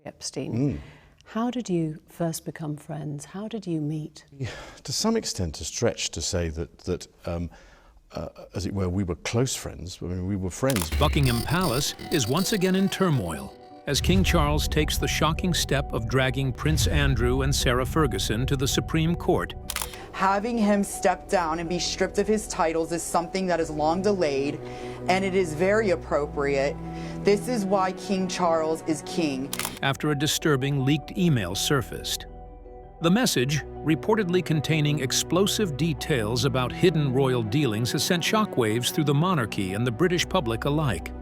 Epstein. How did you first become friends? How did you meet? Yeah, to some extent, a stretch to say that as it were, we were close friends. I mean, we were friends. Buckingham Palace is once again in turmoil as King Charles takes the shocking step of dragging Prince Andrew and Sarah Ferguson to the Supreme Court. Having him step down and be stripped of his titles is something that is long delayed, and it is very appropriate. This is why King Charles is king. After a disturbing leaked email surfaced. The message, reportedly containing explosive details about hidden royal dealings, has sent shockwaves through the monarchy and the British public alike.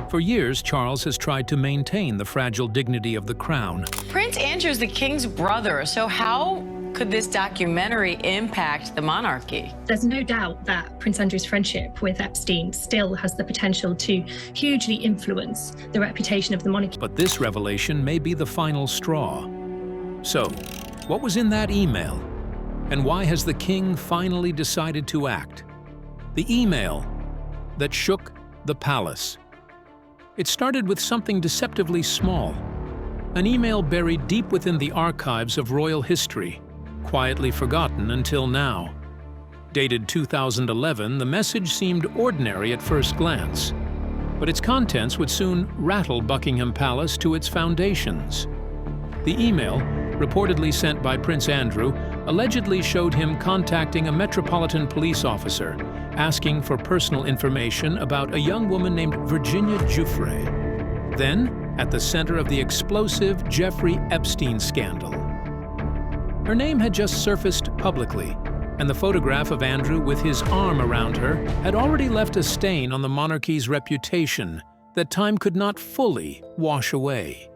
For years, Charles has tried to maintain the fragile dignity of the crown. Prince Andrew's the king's brother, so how could this documentary impact the monarchy? There's no doubt that Prince Andrew's friendship with Epstein still has the potential to hugely influence the reputation of the monarchy. But this revelation may be the final straw. So, what was in that email? And why has the king finally decided to act? The email that shook the palace. It started with something deceptively small. An email buried deep within the archives of royal history, quietly forgotten until now. Dated 2011, the message seemed ordinary at first glance, but its contents would soon rattle Buckingham Palace to its foundations. The email, reportedly sent by Prince Andrew, allegedly showed him contacting a Metropolitan Police officer, asking for personal information about a young woman named Virginia Giuffre. Then, at the center of the explosive Jeffrey Epstein scandal. Her name had just surfaced publicly, and the photograph of Andrew with his arm around her had already left a stain on the monarchy's reputation that time could not fully wash away.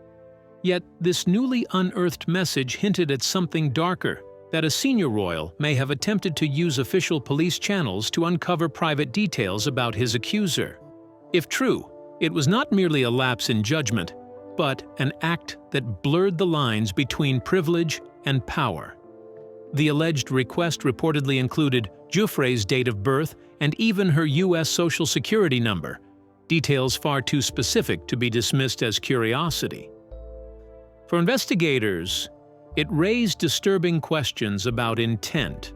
Yet this newly unearthed message hinted at something darker, that a senior royal may have attempted to use official police channels to uncover private details about his accuser. If true, it was not merely a lapse in judgment, but an act that blurred the lines between privilege and power. The alleged request reportedly included Giuffre's date of birth and even her U.S. Social Security number, details far too specific to be dismissed as curiosity. For investigators, it raised disturbing questions about intent.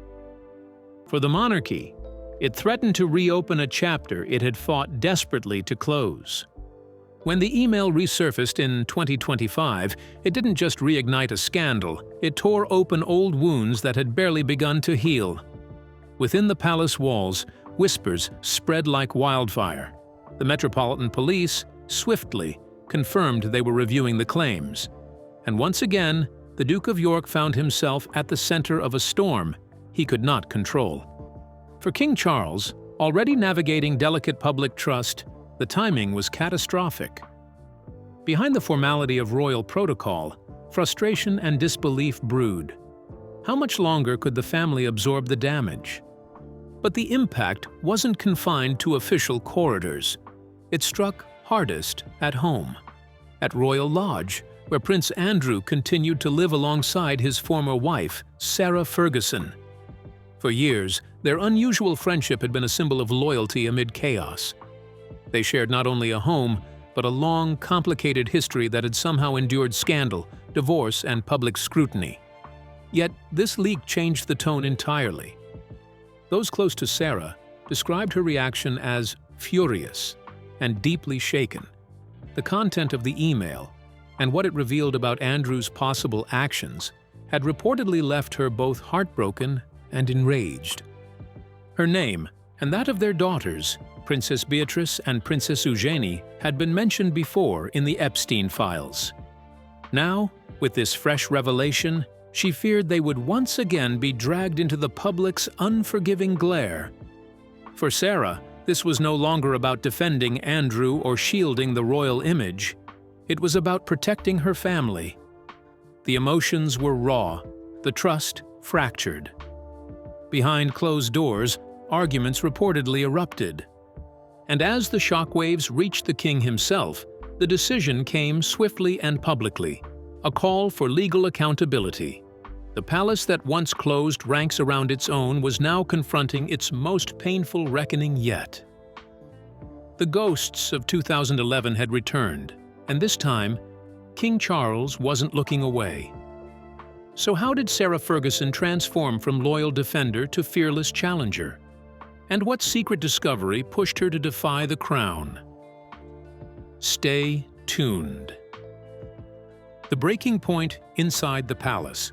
For the monarchy, it threatened to reopen a chapter it had fought desperately to close. When the email resurfaced in 2025, it didn't just reignite a scandal, it tore open old wounds that had barely begun to heal. Within the palace walls, whispers spread like wildfire. The Metropolitan Police swiftly confirmed they were reviewing the claims. And once again, the Duke of York found himself at the center of a storm he could not control. For King Charles, already navigating delicate public trust, the timing was catastrophic. Behind the formality of royal protocol, frustration and disbelief brewed. How much longer could the family absorb the damage? But the impact wasn't confined to official corridors. It struck hardest at home, at Royal Lodge, where Prince Andrew continued to live alongside his former wife, Sarah Ferguson. For years, their unusual friendship had been a symbol of loyalty amid chaos. They shared not only a home, but a long, complicated history that had somehow endured scandal, divorce, and public scrutiny. Yet, this leak changed the tone entirely. Those close to Sarah described her reaction as furious and deeply shaken. The content of the email, and what it revealed about Andrew's possible actions, had reportedly left her both heartbroken and enraged. Her name, and that of their daughters, Princess Beatrice and Princess Eugenie, had been mentioned before in the Epstein files. Now, with this fresh revelation, she feared they would once again be dragged into the public's unforgiving glare. For Sarah, this was no longer about defending Andrew or shielding the royal image. It was about protecting her family. The emotions were raw, the trust fractured. Behind closed doors, arguments reportedly erupted. And as the shockwaves reached the king himself, the decision came swiftly and publicly, a call for legal accountability. The palace that once closed ranks around its own was now confronting its most painful reckoning yet. The ghosts of 2011 had returned, and this time, King Charles wasn't looking away. So how did Sarah Ferguson transform from loyal defender to fearless challenger? And what secret discovery pushed her to defy the crown? Stay tuned. The breaking point inside the palace.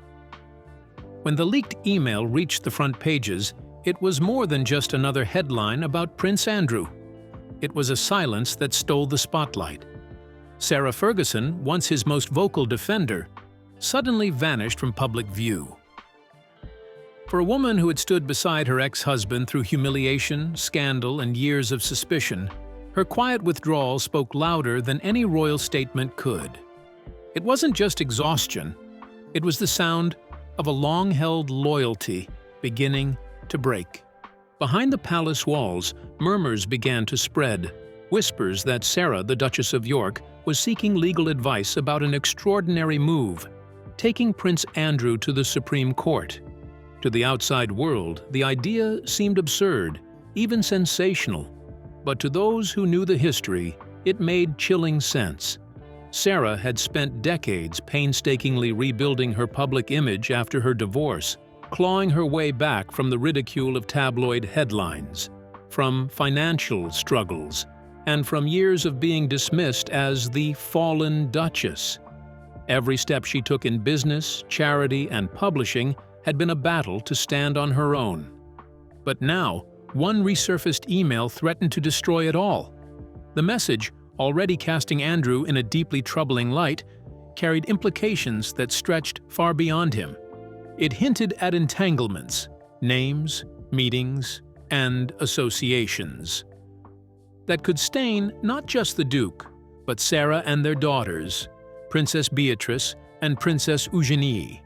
When the leaked email reached the front pages, it was more than just another headline about Prince Andrew. It was a silence that stole the spotlight. Sarah Ferguson, once his most vocal defender, suddenly vanished from public view. For a woman who had stood beside her ex-husband through humiliation, scandal, and years of suspicion, her quiet withdrawal spoke louder than any royal statement could. It wasn't just exhaustion, it was the sound of a long-held loyalty beginning to break. Behind the palace walls, murmurs began to spread, whispers that Sarah, the Duchess of York, was seeking legal advice about an extraordinary move, taking Prince Andrew to the Supreme Court. To the outside world, the idea seemed absurd, even sensational. But to those who knew the history, it made chilling sense. Sarah had spent decades painstakingly rebuilding her public image after her divorce, clawing her way back from the ridicule of tabloid headlines, from financial struggles, and from years of being dismissed as the fallen Duchess. Every step she took in business, charity, and publishing had been a battle to stand on her own. But now, one resurfaced email threatened to destroy it all. The message, already casting Andrew in a deeply troubling light, carried implications that stretched far beyond him. It hinted at entanglements, names, meetings, and associations that could stain not just the Duke, but Sarah and their daughters, Princess Beatrice and Princess Eugenie.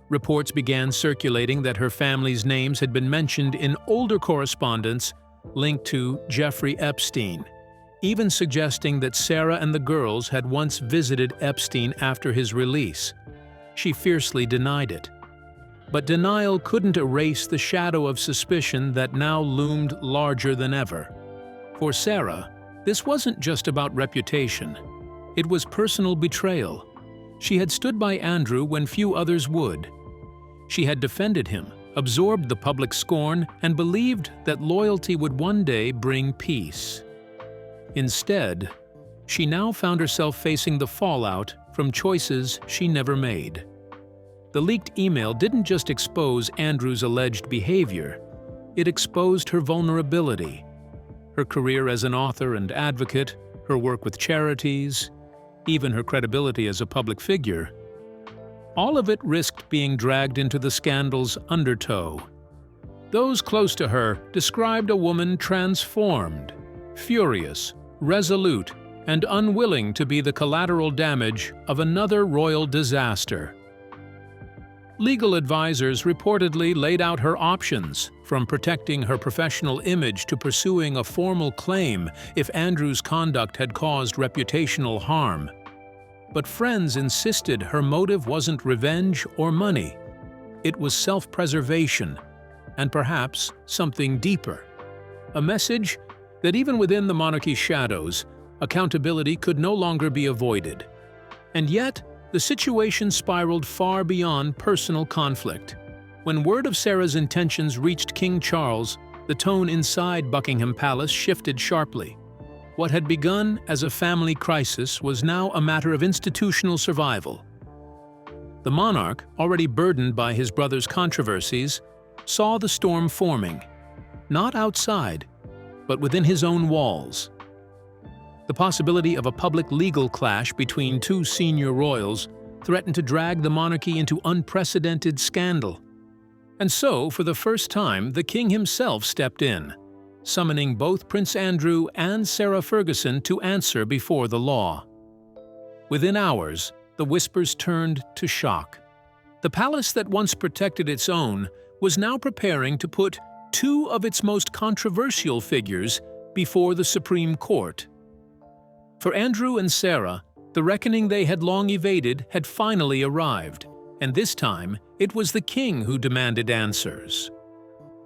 Reports began circulating that her family's names had been mentioned in older correspondence linked to Jeffrey Epstein, even suggesting that Sarah and the girls had once visited Epstein after his release. She fiercely denied it. But denial couldn't erase the shadow of suspicion that now loomed larger than ever. For Sarah, this wasn't just about reputation. It was personal betrayal. She had stood by Andrew when few others would. She had defended him, absorbed the public scorn, and believed that loyalty would one day bring peace. Instead, she now found herself facing the fallout from choices she never made. The leaked email didn't just expose Andrew's alleged behavior, it exposed her vulnerability. Her career as an author and advocate, her work with charities, even her credibility as a public figure. All of it risked being dragged into the scandal's undertow. Those close to her described a woman transformed, furious, resolute, and unwilling to be the collateral damage of another royal disaster. Legal advisors reportedly laid out her options, from protecting her professional image to pursuing a formal claim if Andrew's conduct had caused reputational harm. But friends insisted her motive wasn't revenge or money. It was self-preservation, and perhaps something deeper. A message that even within the monarchy's shadows, accountability could no longer be avoided. And yet, the situation spiraled far beyond personal conflict. When word of Sarah's intentions reached King Charles, the tone inside Buckingham Palace shifted sharply. What had begun as a family crisis was now a matter of institutional survival. The monarch, already burdened by his brother's controversies, saw the storm forming, not outside, but within his own walls. The possibility of a public legal clash between two senior royals threatened to drag the monarchy into unprecedented scandal. And so, for the first time, the king himself stepped in, summoning both Prince Andrew and Sarah Ferguson to answer before the law. Within hours, the whispers turned to shock. The palace that once protected its own was now preparing to put two of its most controversial figures before the Supreme Court. For Andrew and Sarah, the reckoning they had long evaded had finally arrived, and this time it was the king who demanded answers.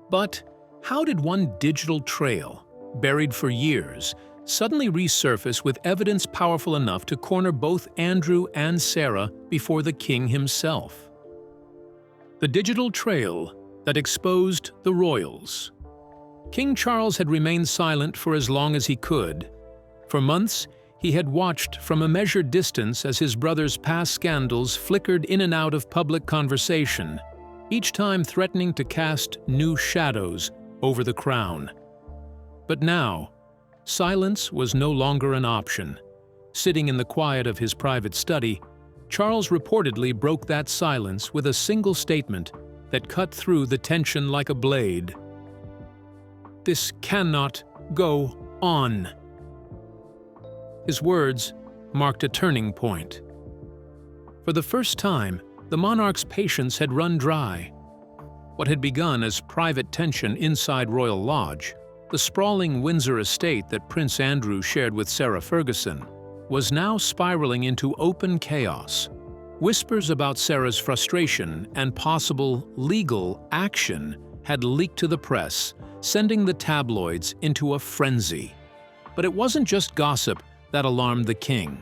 But how did one digital trail, buried for years, suddenly resurface with evidence powerful enough to corner both Andrew and Sarah before the king himself. The digital trail that exposed the royals. King Charles had remained silent for as long as he could. For months, he had watched from a measured distance as his brother's past scandals flickered in and out of public conversation, each time threatening to cast new shadows over the crown. But now, silence was no longer an option. Sitting in the quiet of his private study, Charles reportedly broke that silence with a single statement that cut through the tension like a blade. "This cannot go on." His words marked a turning point. For the first time, the monarch's patience had run dry. What had begun as private tension inside Royal Lodge, the sprawling Windsor estate that Prince Andrew shared with Sarah Ferguson, was now spiraling into open chaos. Whispers about Sarah's frustration and possible legal action had leaked to the press, sending the tabloids into a frenzy. But it wasn't just gossip that alarmed the king.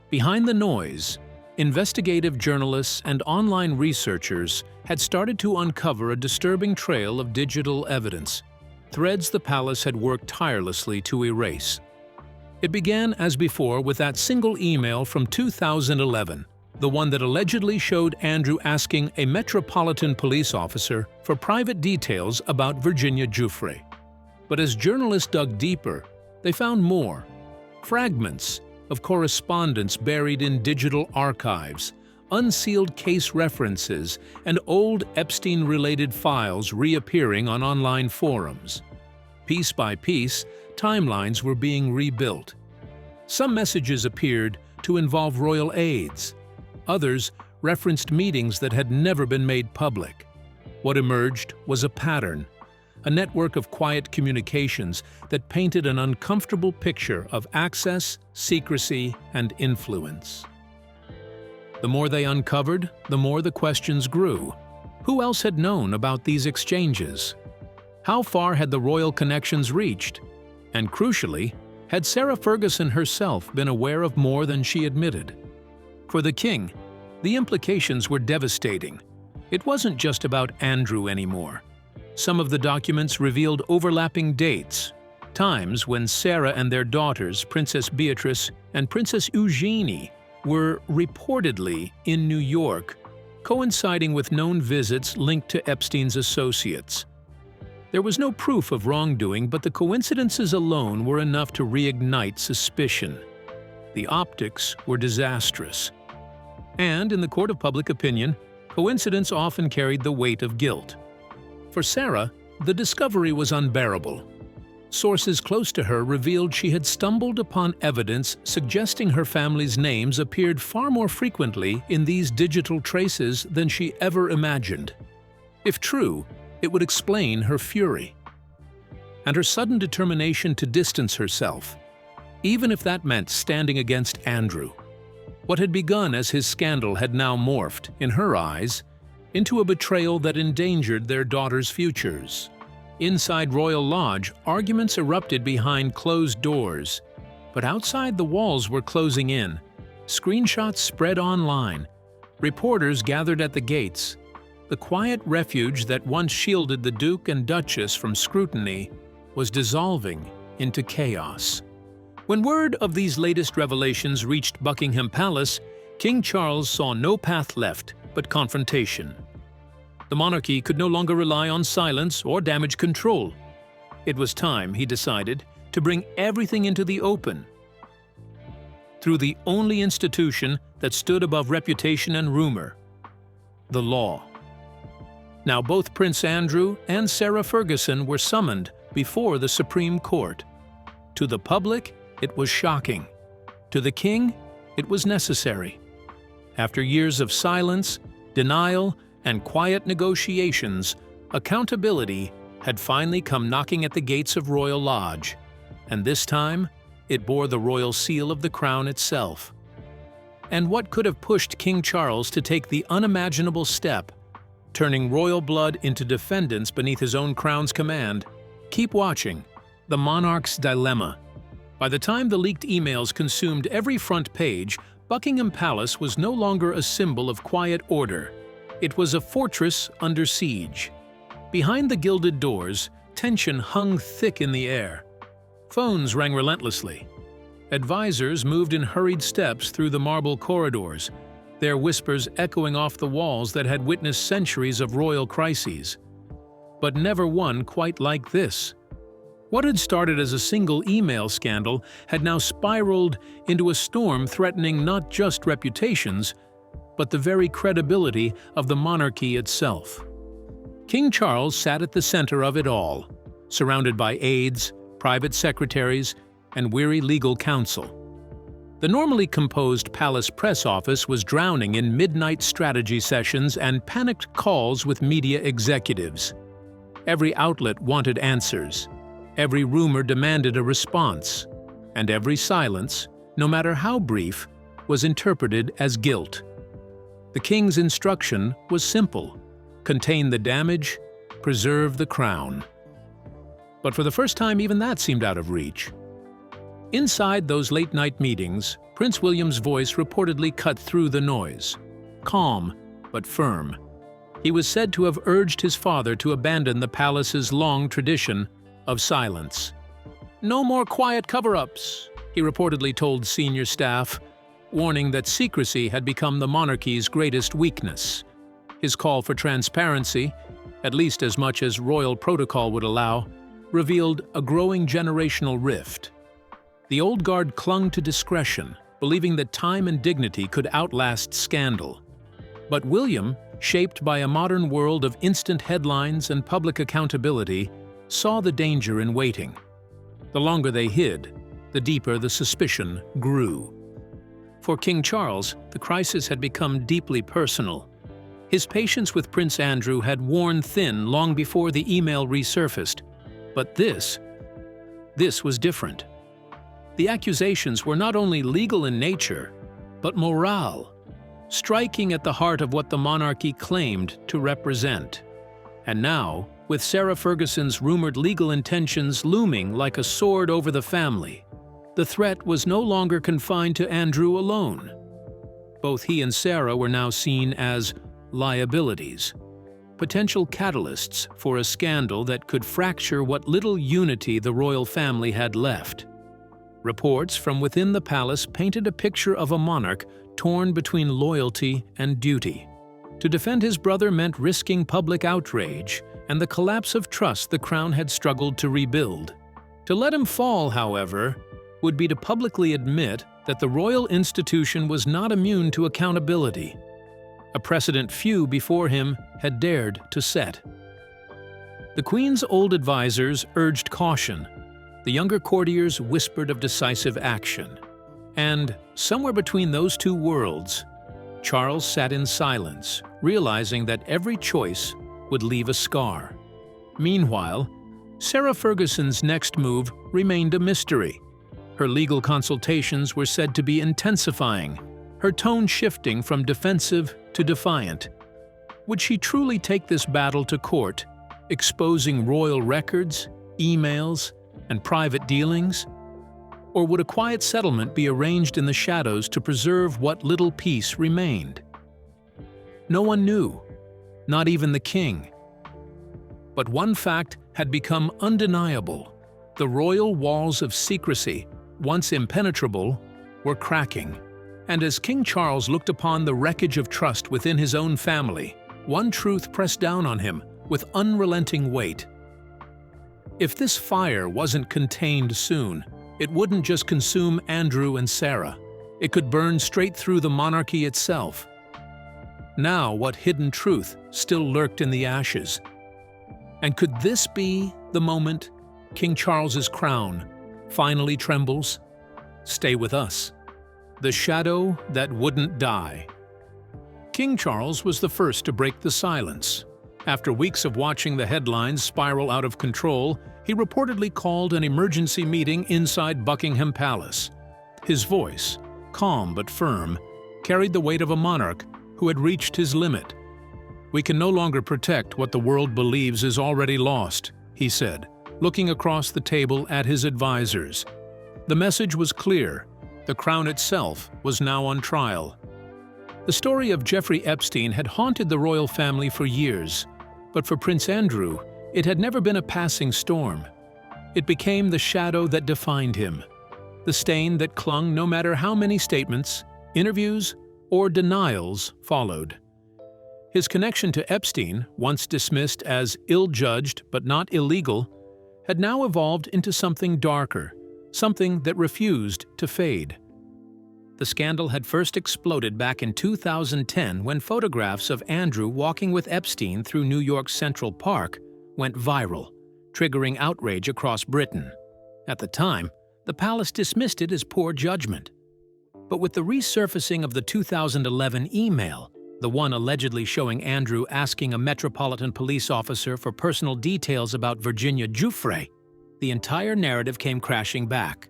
Behind the noise, investigative journalists and online researchers had started to uncover a disturbing trail of digital evidence, threads the palace had worked tirelessly to erase. It began, as before, with that single email from 2011, the one that allegedly showed Andrew asking a Metropolitan Police officer for private details about Virginia Giuffre. But as journalists dug deeper, they found more. Fragments of correspondence buried in digital archives, unsealed case references, and old Epstein-related files reappearing on online forums. Piece by piece, timelines were being rebuilt. Some messages appeared to involve royal aides. Others referenced meetings that had never been made public. What emerged was a pattern, a network of quiet communications that painted an uncomfortable picture of access, secrecy, and influence. The more they uncovered, the more the questions grew. Who else had known about these exchanges? How far had the royal connections reached? And crucially, had Sarah Ferguson herself been aware of more than she admitted? For the king, the implications were devastating. It wasn't just about Andrew anymore. Some of the documents revealed overlapping dates, times when Sarah and their daughters, Princess Beatrice and Princess Eugenie, were reportedly in New York, coinciding with known visits linked to Epstein's associates. There was no proof of wrongdoing, but the coincidences alone were enough to reignite suspicion. The optics were disastrous. And in the court of public opinion, coincidence often carried the weight of guilt. For Sarah, the discovery was unbearable. Sources close to her revealed she had stumbled upon evidence suggesting her family's names appeared far more frequently in these digital traces than she ever imagined. If true, it would explain her fury and her sudden determination to distance herself, even if that meant standing against Andrew. What had begun as his scandal had now morphed, in her eyes, into a betrayal that endangered their daughters' futures. Inside Royal Lodge, arguments erupted behind closed doors, but outside the walls were closing in. Screenshots spread online. Reporters gathered at the gates. The quiet refuge that once shielded the Duke and Duchess from scrutiny was dissolving into chaos. When word of these latest revelations reached Buckingham Palace, King Charles saw no path left but confrontation. The monarchy could no longer rely on silence or damage control. It was time, he decided, to bring everything into the open. Through the only institution that stood above reputation and rumor, the law. Now both Prince Andrew and Sarah Ferguson were summoned before the Supreme Court. To the public, it was shocking. To the king, it was necessary. After years of silence, denial, and quiet negotiations, accountability had finally come knocking at the gates of Royal Lodge, and this time it bore the royal seal of the crown itself. And what could have pushed King Charles to take the unimaginable step, turning royal blood into defendants beneath his own crown's command? Keep watching The Monarch's Dilemma. By the time the leaked emails consumed every front page, Buckingham Palace was no longer a symbol of quiet order. It was a fortress under siege. Behind the gilded doors, tension hung thick in the air. Phones rang relentlessly. Advisors moved in hurried steps through the marble corridors, their whispers echoing off the walls that had witnessed centuries of royal crises. But never one quite like this. What had started as a single email scandal had now spiraled into a storm threatening not just reputations, but the very credibility of the monarchy itself. King Charles sat at the center of it all, surrounded by aides, private secretaries, and weary legal counsel. The normally composed palace press office was drowning in midnight strategy sessions and panicked calls with media executives. Every outlet wanted answers. Every rumor demanded a response. And every silence, no matter how brief, was interpreted as guilt. The king's instruction was simple: contain the damage, preserve the crown. But for the first time, even that seemed out of reach. Inside those late-night meetings, Prince William's voice reportedly cut through the noise. Calm, but firm. He was said to have urged his father to abandon the palace's long tradition of silence. "No more quiet cover-ups," he reportedly told senior staff, warning that secrecy had become the monarchy's greatest weakness. His call for transparency, at least as much as royal protocol would allow, revealed a growing generational rift. The old guard clung to discretion, believing that time and dignity could outlast scandal. But William, shaped by a modern world of instant headlines and public accountability, saw the danger in waiting. The longer they hid, the deeper the suspicion grew. For King Charles, the crisis had become deeply personal. His patience with Prince Andrew had worn thin long before the email resurfaced. But this was different. The accusations were not only legal in nature, but moral, striking at the heart of what the monarchy claimed to represent. And now, with Sarah Ferguson's rumored legal intentions looming like a sword over the family, the threat was no longer confined to Andrew alone. Both he and Sarah were now seen as liabilities, potential catalysts for a scandal that could fracture what little unity the royal family had left. Reports from within the palace painted a picture of a monarch torn between loyalty and duty. To defend his brother meant risking public outrage and the collapse of trust the crown had struggled to rebuild. To let him fall, however, would be to publicly admit that the royal institution was not immune to accountability, a precedent few before him had dared to set. The Queen's old advisors urged caution. The younger courtiers whispered of decisive action. And somewhere between those two worlds, Charles sat in silence, realizing that every choice would leave a scar. Meanwhile, Sarah Ferguson's next move remained a mystery. Her legal consultations were said to be intensifying, her tone shifting from defensive to defiant. Would she truly take this battle to court, exposing royal records, emails, and private dealings? Or would a quiet settlement be arranged in the shadows to preserve what little peace remained? No one knew, not even the king. But one fact had become undeniable: the royal walls of secrecy, once impenetrable, were cracking. And as King Charles looked upon the wreckage of trust within his own family, one truth pressed down on him with unrelenting weight. If this fire wasn't contained soon, it wouldn't just consume Andrew and Sarah. It could burn straight through the monarchy itself. Now, what hidden truth still lurked in the ashes? And could this be the moment King Charles's crown finally trembles? Stay with us. The shadow that wouldn't die. King Charles was the first to break the silence. After weeks of watching the headlines spiral out of control, he reportedly called an emergency meeting inside Buckingham Palace. His voice, calm but firm, carried the weight of a monarch who had reached his limit. "We can no longer protect what the world believes is already lost," he said, looking across the table at his advisors. The message was clear. The Crown itself was now on trial. The story of Jeffrey Epstein had haunted the royal family for years, but for Prince Andrew, it had never been a passing storm. It became the shadow that defined him, the stain that clung no matter how many statements, interviews, or denials followed. His connection to Epstein, once dismissed as ill-judged but not illegal, had now evolved into something darker, something that refused to fade. The scandal had first exploded back in 2010 when photographs of Andrew walking with Epstein through New York's Central Park went viral, triggering outrage across Britain. At the time, the palace dismissed it as poor judgment. But with the resurfacing of the 2011 email, the one allegedly showing Andrew asking a Metropolitan Police officer for personal details about Virginia Giuffre, the entire narrative came crashing back.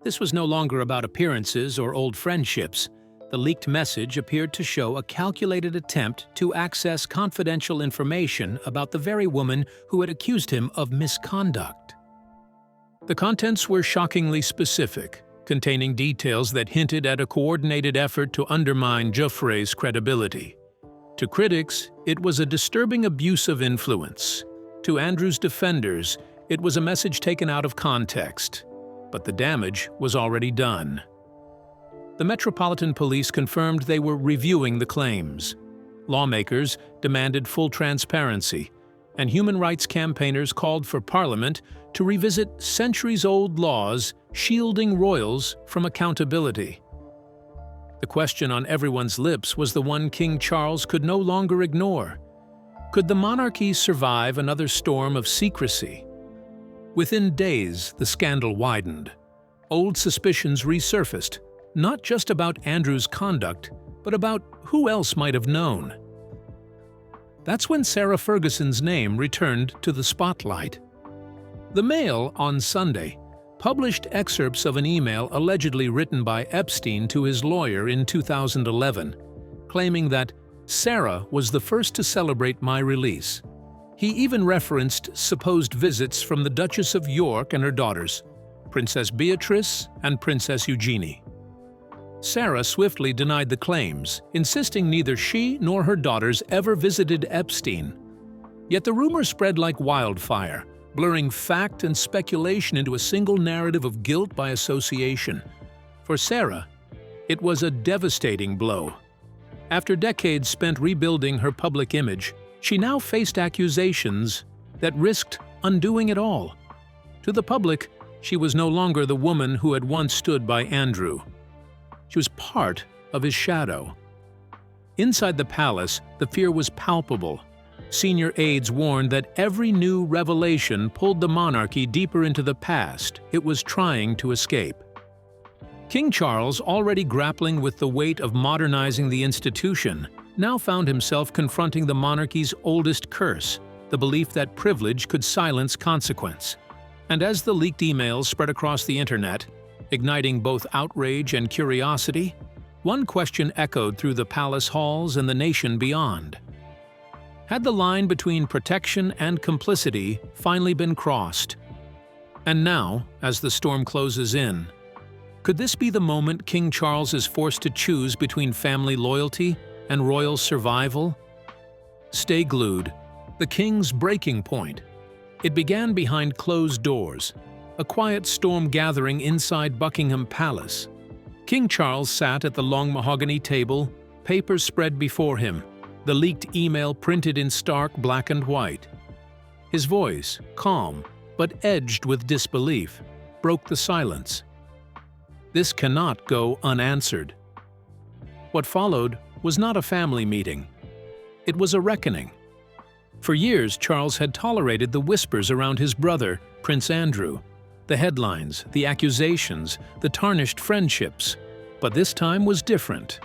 This was no longer about appearances or old friendships. The leaked message appeared to show a calculated attempt to access confidential information about the very woman who had accused him of misconduct. The contents were shockingly specific, containing details that hinted at a coordinated effort to undermine Giuffre's credibility. To critics, it was a disturbing abuse of influence. To Andrew's defenders, it was a message taken out of context. But the damage was already done. The Metropolitan Police confirmed they were reviewing the claims. Lawmakers demanded full transparency, and human rights campaigners called for Parliament to revisit centuries-old laws shielding royals from accountability. The question on everyone's lips was the one King Charles could no longer ignore. Could the monarchy survive another storm of secrecy? Within days, the scandal widened. Old suspicions resurfaced, not just about Andrew's conduct, but about who else might have known. That's when Sarah Ferguson's name returned to the spotlight. The Mail, on Sunday, published excerpts of an email allegedly written by Epstein to his lawyer in 2011, claiming that Sarah was the first to celebrate my release. He even referenced supposed visits from the Duchess of York and her daughters, Princess Beatrice and Princess Eugenie. Sarah swiftly denied the claims, insisting neither she nor her daughters ever visited Epstein. Yet the rumor spread like wildfire, blurring fact and speculation into a single narrative of guilt by association. For Sarah, it was a devastating blow. After decades spent rebuilding her public image, she now faced accusations that risked undoing it all. To the public, she was no longer the woman who had once stood by Andrew. She was part of his shadow. Inside the palace, the fear was palpable. Senior aides warned that every new revelation pulled the monarchy deeper into the past it was trying to escape. King Charles, already grappling with the weight of modernizing the institution, now found himself confronting the monarchy's oldest curse, the belief that privilege could silence consequence. And as the leaked emails spread across the internet, igniting both outrage and curiosity, one question echoed through the palace halls and the nation beyond. Had the line between protection and complicity finally been crossed? And now, as the storm closes in, could this be the moment King Charles is forced to choose between family loyalty and royal survival? Stay glued. The King's breaking point. It began behind closed doors, a quiet storm gathering inside Buckingham Palace. King Charles sat at the long mahogany table, papers spread before him, the leaked email printed in stark black and white. His voice, calm but edged with disbelief, broke the silence. This cannot go unanswered. What followed was not a family meeting. It was a reckoning. For years, Charles had tolerated the whispers around his brother, Prince Andrew, the headlines, the accusations, the tarnished friendships. But this time was different.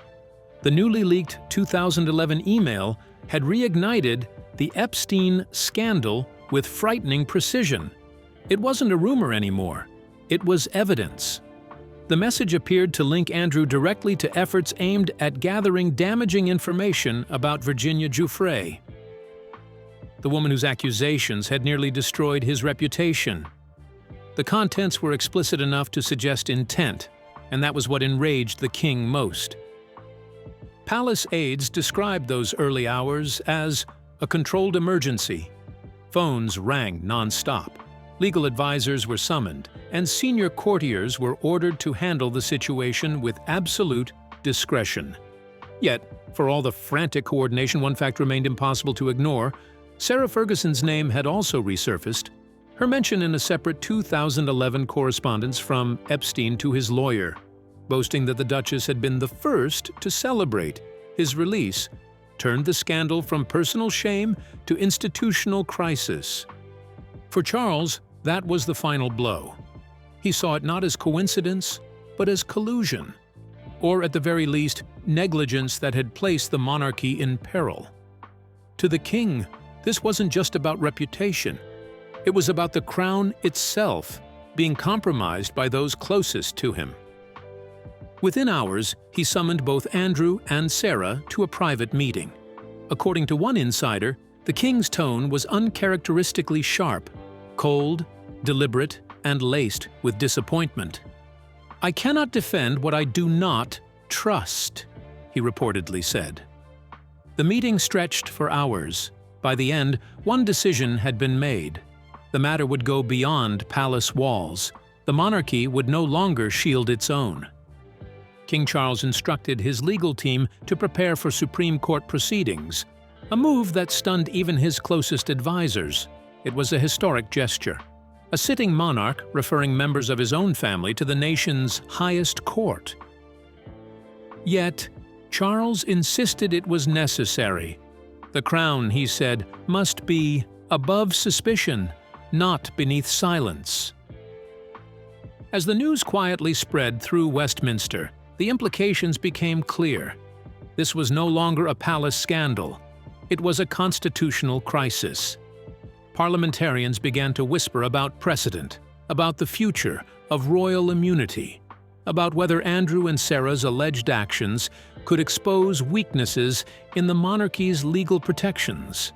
The newly leaked 2011 email had reignited the Epstein scandal with frightening precision. It wasn't a rumor anymore. It was evidence. The message appeared to link Andrew directly to efforts aimed at gathering damaging information about Virginia Giuffre, the woman whose accusations had nearly destroyed his reputation. The contents were explicit enough to suggest intent, and that was what enraged the king most. Palace aides described those early hours as a controlled emergency. Phones rang non-stop. Legal advisors were summoned, and senior courtiers were ordered to handle the situation with absolute discretion. Yet, for all the frantic coordination, one fact remained impossible to ignore. Sarah Ferguson's name had also resurfaced, her mention in a separate 2011 correspondence from Epstein to his lawyer, boasting that the Duchess had been the first to celebrate his release, turned the scandal from personal shame to institutional crisis. For Charles, that was the final blow. He saw it not as coincidence, but as collusion, or at the very least, negligence that had placed the monarchy in peril. To the king, this wasn't just about reputation. It was about the crown itself being compromised by those closest to him. Within hours, he summoned both Andrew and Sarah to a private meeting. According to one insider, the king's tone was uncharacteristically sharp, cold, deliberate, and laced with disappointment. "I cannot defend what I do not trust," he reportedly said. The meeting stretched for hours. By the end, one decision had been made. The matter would go beyond palace walls. The monarchy would no longer shield its own. King Charles instructed his legal team to prepare for Supreme Court proceedings, a move that stunned even his closest advisors. It was a historic gesture. A sitting monarch referring members of his own family to the nation's highest court. Yet, Charles insisted it was necessary. The crown, he said, must be above suspicion, not beneath silence. As the news quietly spread through Westminster, the implications became clear. This was no longer a palace scandal. It was a constitutional crisis. Parliamentarians began to whisper about precedent, about the future of royal immunity, about whether Andrew and Sarah's alleged actions could expose weaknesses in the monarchy's legal protections.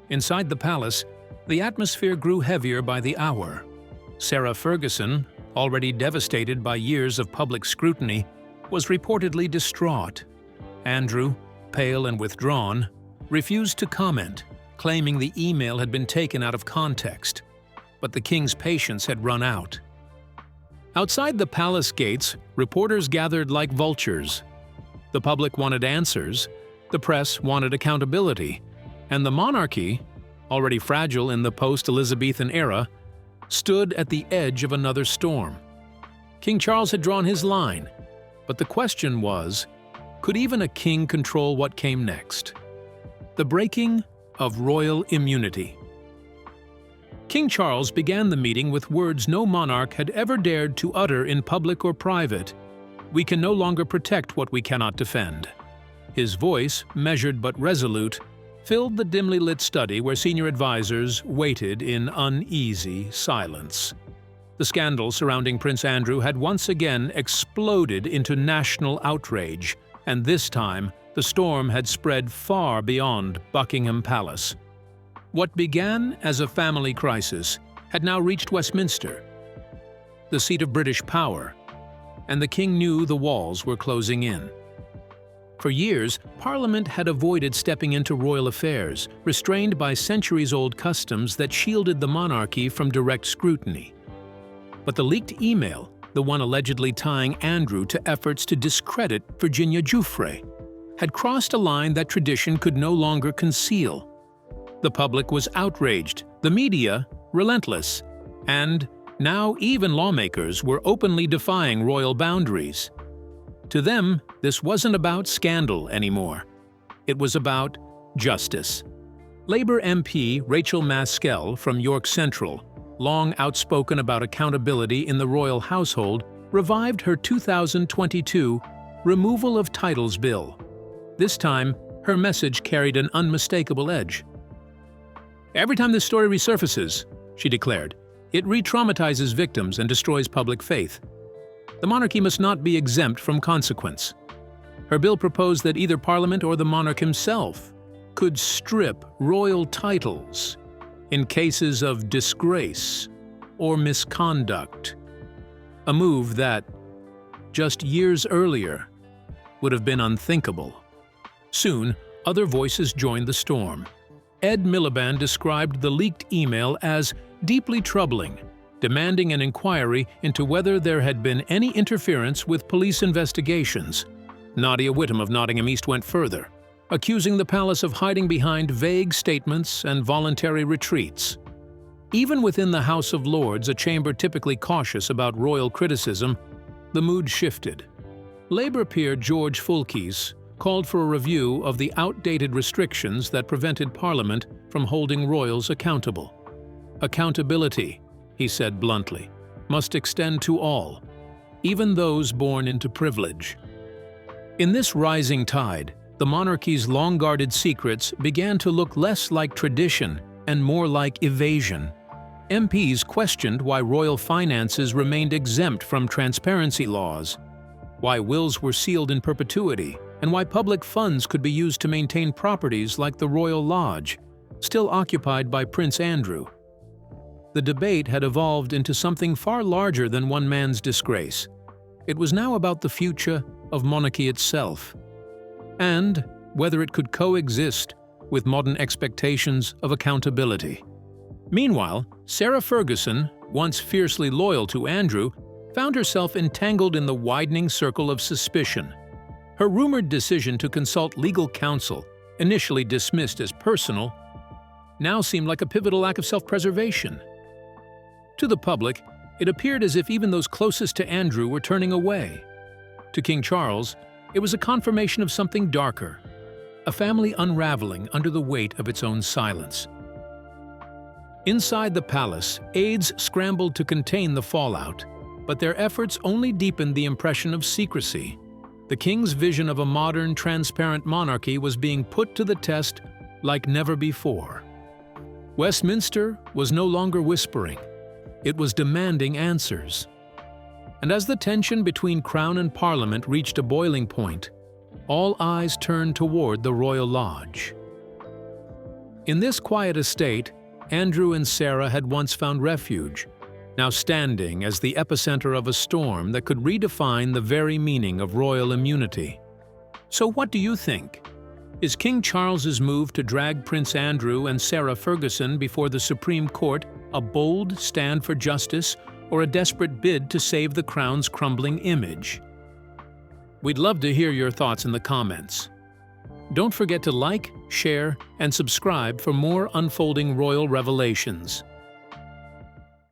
Inside the palace, the atmosphere grew heavier by the hour. Sarah Ferguson, already devastated by years of public scrutiny, was reportedly distraught. Andrew, pale and withdrawn, refused to comment, claiming the email had been taken out of context. But the king's patience had run out. Outside the palace gates, reporters gathered like vultures. The public wanted answers, the press wanted accountability, and the monarchy, already fragile in the post-Elizabethan era, stood at the edge of another storm. King Charles had drawn his line, but the question was, could even a king control what came next? The breaking of royal immunity. King Charles began the meeting with words no monarch had ever dared to utter in public or private. "We can no longer protect what we cannot defend." His voice, measured but resolute, filled the dimly lit study where senior advisors waited in uneasy silence. The scandal surrounding Prince Andrew had once again exploded into national outrage, and this time the storm had spread far beyond Buckingham Palace. What began as a family crisis had now reached Westminster, the seat of British power, and the king knew the walls were closing in. For years, Parliament had avoided stepping into royal affairs, restrained by centuries-old customs that shielded the monarchy from direct scrutiny. But the leaked email, the one allegedly tying Andrew to efforts to discredit Virginia Giuffre, had crossed a line that tradition could no longer conceal. The public was outraged, the media relentless, and now even lawmakers were openly defying royal boundaries. To them, this wasn't about scandal anymore. It was about justice. Labour MP Rachel Maskell from York Central, long outspoken about accountability in the royal household, revived her 2022 Removal of Titles Bill. This time, her message carried an unmistakable edge. "Every time this story resurfaces," she declared, "it re-traumatizes victims and destroys public faith. The monarchy must not be exempt from consequence." Her bill proposed that either Parliament or the monarch himself could strip royal titles in cases of disgrace or misconduct. A move that, just years earlier, would have been unthinkable. Soon, other voices joined the storm. Ed Miliband described the leaked email as deeply troubling, demanding an inquiry into whether there had been any interference with police investigations. Nadia Whittam of Nottingham East went further, accusing the palace of hiding behind vague statements and voluntary retreats. Even within the House of Lords, a chamber typically cautious about royal criticism, the mood shifted. Labour peer George Fulkeys called for a review of the outdated restrictions that prevented Parliament from holding royals accountable. Accountability, he said bluntly, must extend to all, even those born into privilege. In this rising tide, the monarchy's long-guarded secrets began to look less like tradition and more like evasion. MPs questioned why royal finances remained exempt from transparency laws, why wills were sealed in perpetuity, and why public funds could be used to maintain properties like the Royal Lodge, still occupied by Prince Andrew. The debate had evolved into something far larger than one man's disgrace. It was now about the future of monarchy itself, and whether it could coexist with modern expectations of accountability. Meanwhile, Sarah Ferguson, once fiercely loyal to Andrew, found herself entangled in the widening circle of suspicion. Her rumored decision to consult legal counsel, initially dismissed as personal, now seemed like a pivotal act of self-preservation. To the public, it appeared as if even those closest to Andrew were turning away. To King Charles, it was a confirmation of something darker, a family unraveling under the weight of its own silence. Inside the palace, aides scrambled to contain the fallout, but their efforts only deepened the impression of secrecy. The king's vision of a modern, transparent monarchy was being put to the test like never before. Westminster was no longer whispering. It was demanding answers. And as the tension between Crown and Parliament reached a boiling point, all eyes turned toward the Royal Lodge. In this quiet estate, Andrew and Sarah had once found refuge, now standing as the epicenter of a storm that could redefine the very meaning of royal immunity. So what do you think? Is King Charles's move to drag Prince Andrew and Sarah Ferguson before the Supreme Court a bold stand for justice or a desperate bid to save the Crown's crumbling image? We'd love to hear your thoughts in the comments. Don't forget to like, share, and subscribe for more unfolding royal revelations.